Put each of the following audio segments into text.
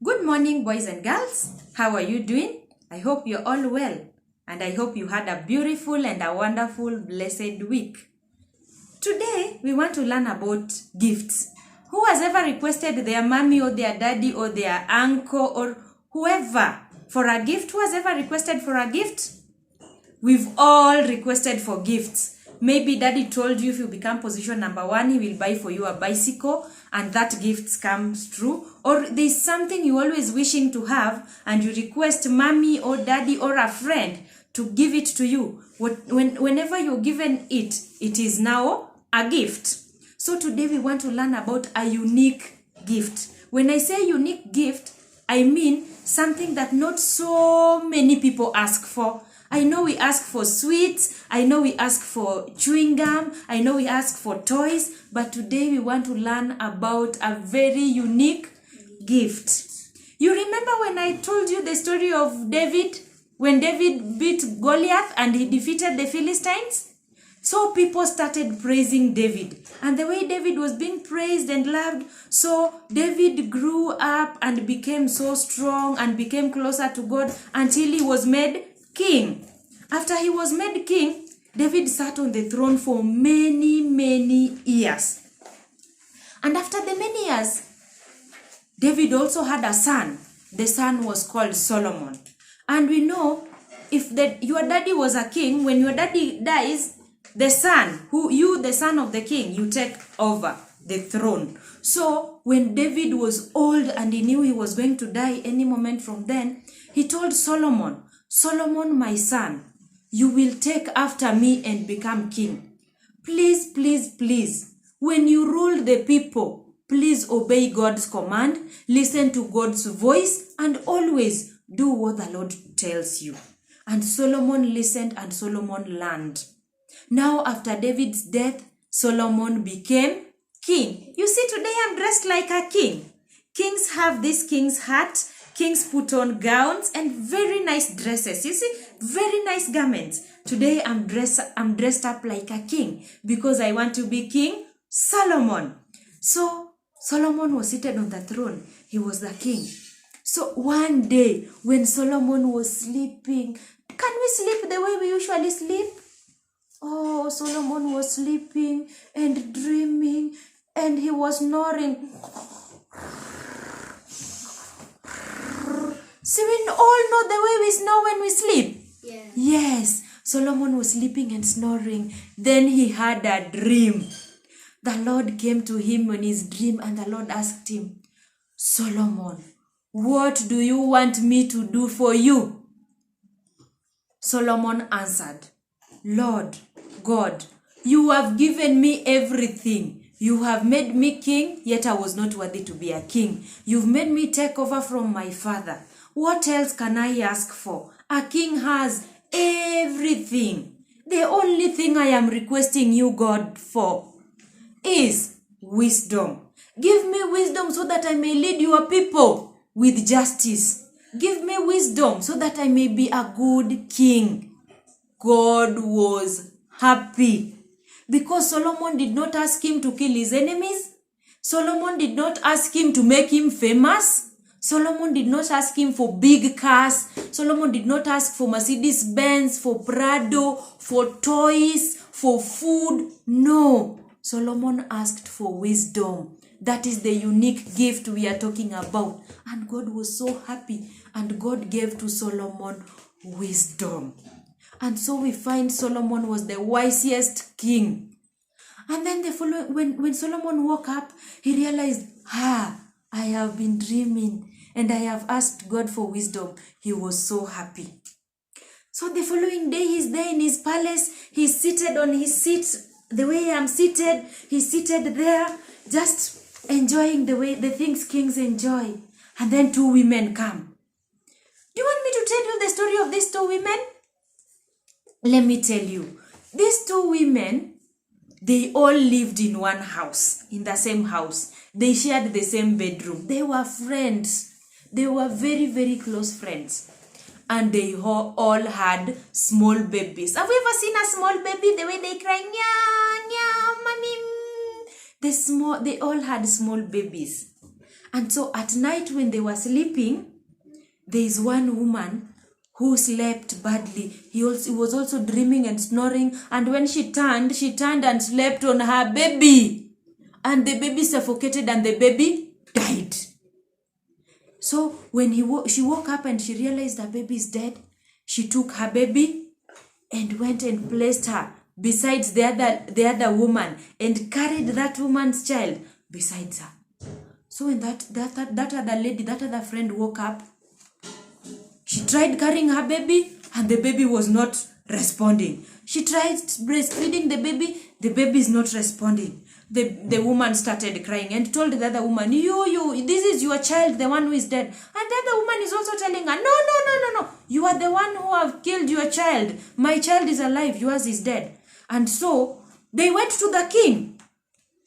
Good morning, boys and girls. How are you doing? I hope you're all well, and I hope you had a beautiful and a wonderful, blessed week. Today, we want to learn about gifts. Who has ever requested their mommy or their daddy or their uncle or whoever for a gift? Who has ever requested for a gift? We've all requested for gifts. Maybe daddy told you if you become position number 1, he will buy for you a bicycle, and that gift comes true. Or there's something you always wishing to have and you request mommy or daddy or a friend to give it to you. Whenever you're given it, it is now a gift. So today we want to learn about a unique gift. When I say unique gift, I mean something that not so many people ask for. I know we ask for sweets, I know we ask for chewing gum, I know we ask for toys, but today we want to learn about a very unique gift. You remember when I told you the story of David? When David beat Goliath and he defeated the Philistines? So people started praising David. And the way David was being praised and loved, so David grew up and became so strong and became closer to God until he was made king. After he was made king, David sat on the throne for many years. And after the many years, David also had a son. The son was called Solomon. And we know if your daddy was a king, when your daddy dies, the son, the son of the king, you take over the throne. So when David was old and he knew he was going to die any moment from then, he told Solomon, my son, you will take after me and become king. Please, when you rule the people, please obey God's command, listen to God's voice, and always do what the Lord tells you. And Solomon listened and Solomon learned. Now after David's death, Solomon became king. You see, today I'm dressed like a king. Kings have this king's hat. Kings put on gowns and very nice dresses. You see, very nice garments. Today I'm dressed up like a king because I want to be King Solomon. So Solomon was seated on the throne. He was the king. So one day when Solomon was sleeping, can we sleep the way we usually sleep? Oh, Solomon was sleeping and dreaming and he was snoring. So we all know the way we snore when we sleep. Yeah. Yes, Solomon was sleeping and snoring. Then he had a dream. The Lord came to him in his dream and the Lord asked him, Solomon, what do you want me to do for you? Solomon answered, Lord God, you have given me everything. You have made me king, yet I was not worthy to be a king. You've made me take over from my father. What else can I ask for? A king has everything. The only thing I am requesting you, God, for is wisdom. Give me wisdom so that I may lead your people with justice. Give me wisdom so that I may be a good king. God was happy because Solomon did not ask him to kill his enemies. Solomon did not ask him to make him famous. Solomon did not ask him for big cars. Solomon did not ask for Mercedes-Benz, for Prado, for toys, for food. No. Solomon asked for wisdom. That is the unique gift we are talking about. And God was so happy. And God gave to Solomon wisdom. And so we find Solomon was the wisest king. And then when Solomon woke up, he realized, I have been dreaming and I have asked God for wisdom. He was so happy. So the following day, he's there in his palace. He's seated on his seat. The way I'm seated, he's seated there, just enjoying the things kings enjoy. And then 2 women come. Do you want me to tell you the story of these 2 women? Let me tell you. These 2 women, they all lived in one house, in the same house. They shared the same bedroom. They were friends. They were very close friends. And they all had small babies. Have you ever seen a small baby? The way they cry, nya, nya, mommy. They all had small babies. And so at night when they were sleeping, there is one woman who slept badly. He was also dreaming and snoring. And when she turned and slept on her baby. And the baby suffocated and the baby died. So when she woke up and she realized her baby is dead, she took her baby and went and placed her besides the other woman and carried that woman's child besides her. So when that other lady, that other friend woke up, she tried carrying her baby and the baby was not responding. She tried breastfeeding the baby is not responding. The woman started crying and told the other woman, you, this is your child, the one who is dead. And the other woman is also telling her, no, you are the one who have killed your child. My child is alive, yours is dead. And so they went to the king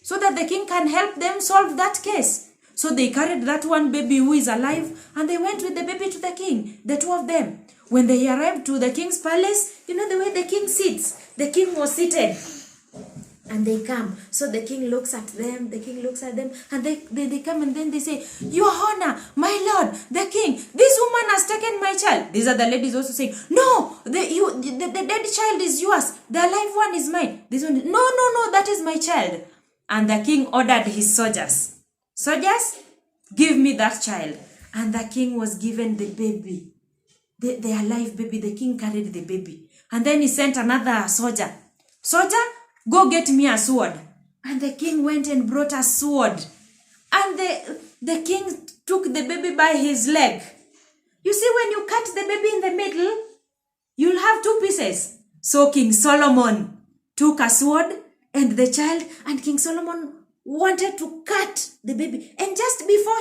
so that the king can help them solve that case. So they carried that one baby who is alive and they went with the baby to the king, the two of them. When they arrived to the king's palace, you know the way the king sits. The king was seated and they come. So the king looks at them, and they come and then they say, Your Honor, my lord, the king, this woman has taken my child. These are the ladies also saying, no, the dead child is yours. The alive one is mine. This one, no, that is my child. And the king ordered his soldiers, give me that child. And the king was given the baby, the alive baby. The king carried the baby. And then he sent another soldier, go get me a sword. And the king went and brought a sword. And the king took the baby by his leg. You see, when you cut the baby in the middle, you'll have two pieces. So King Solomon took a sword and the child, and King Solomon wanted to cut the baby. And just before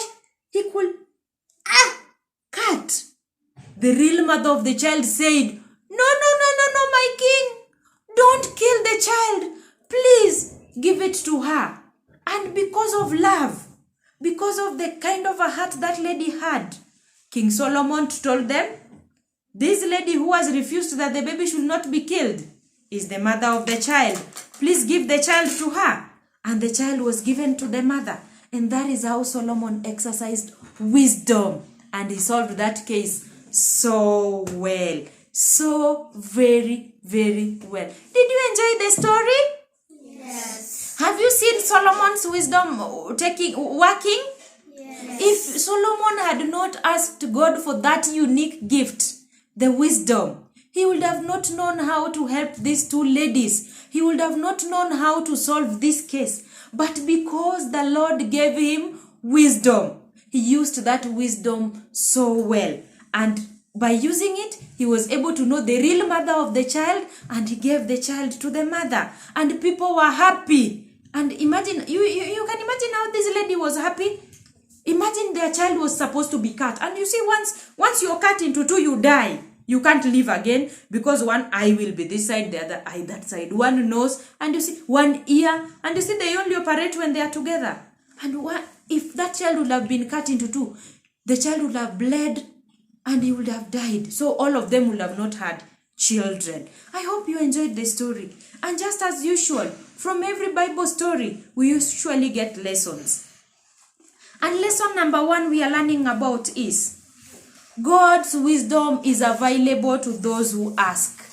he could cut, the real mother of the child said, No, my king, don't kill the child. Please give it to her. And because of love, because of the kind of a heart that lady had, King Solomon told them, this lady who has refused that the baby should not be killed is the mother of the child. Please give the child to her. And the child was given to the mother. And that is how Solomon exercised wisdom. And he solved that case so well. So very, very well. Did you enjoy the story? Yes. Have you seen Solomon's wisdom working? Yes. If Solomon had not asked God for that unique gift, the wisdom, he would have not known how to help these two ladies. He would have not known how to solve this case. But because the Lord gave him wisdom, he used that wisdom so well. And by using it, he was able to know the real mother of the child, and he gave the child to the mother. And people were happy. And imagine, you can imagine how this lady was happy. Imagine their child was supposed to be cut. And you see, once you're cut into two, you die. You can't live again because one eye will be this side, the other eye that side. One nose, and you see, one ear. And you see, they only operate when they are together. And if that child would have been cut into two, the child would have bled and he would have died. So all of them would have not had children. I hope you enjoyed the story. And just as usual, from every Bible story, we usually get lessons. And lesson number 1 we are learning about is God's wisdom is available to those who ask.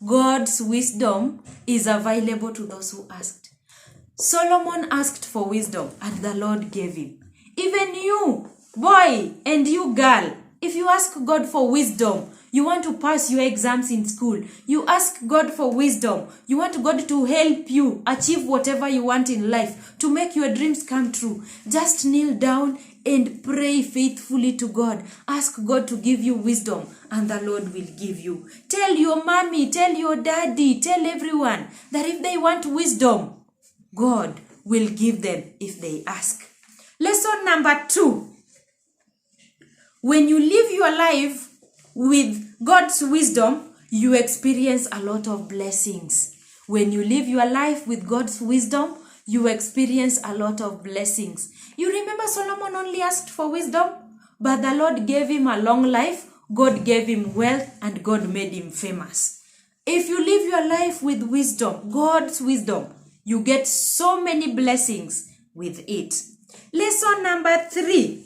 God's wisdom is available to those who asked. Solomon asked for wisdom and the Lord gave him. Even you, boy, and you, girl, if you ask God for wisdom, you want to pass your exams in school, you ask God for wisdom, you want God to help you achieve whatever you want in life, to make your dreams come true, just kneel down and pray faithfully to God. Ask God to give you wisdom and the Lord will give you. Tell your mommy, tell your daddy, tell everyone that if they want wisdom, God will give them if they ask. Lesson number 2. When you live your life with God's wisdom, you experience a lot of blessings. When you live your life with God's wisdom, you experience a lot of blessings. You remember Solomon only asked for wisdom, but the Lord gave him a long life, God gave him wealth, and God made him famous. If you live your life with wisdom, God's wisdom, you get so many blessings with it. Lesson number 3.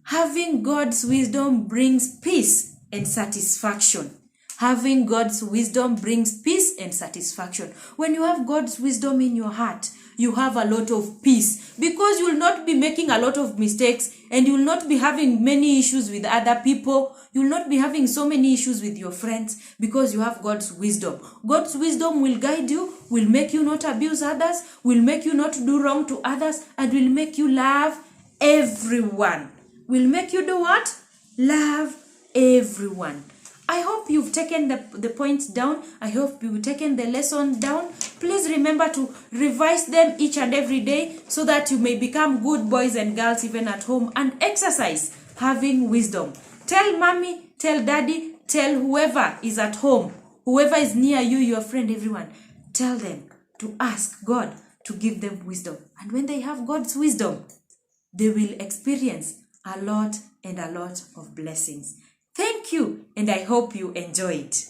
Having God's wisdom brings peace and satisfaction. Having God's wisdom brings peace and satisfaction. When you have God's wisdom in your heart, you have a lot of peace, because you will not be making a lot of mistakes, and you will not be having many issues with other people. You will not be having so many issues with your friends, because you have God's wisdom. God's wisdom will guide you, will make you not abuse others, will make you not do wrong to others, and will make you love everyone. Will make you do what? Love everyone. I hope you've taken the points down. I hope you've taken the lesson down. Please remember to revise them each and every day, so that you may become good boys and girls even at home, and exercise having wisdom. Tell mommy, tell daddy, tell whoever is at home, whoever is near you, your friend, everyone. Tell them to ask God to give them wisdom. And when they have God's wisdom, they will experience a lot and a lot of blessings. Thank you, and I hope you enjoy it.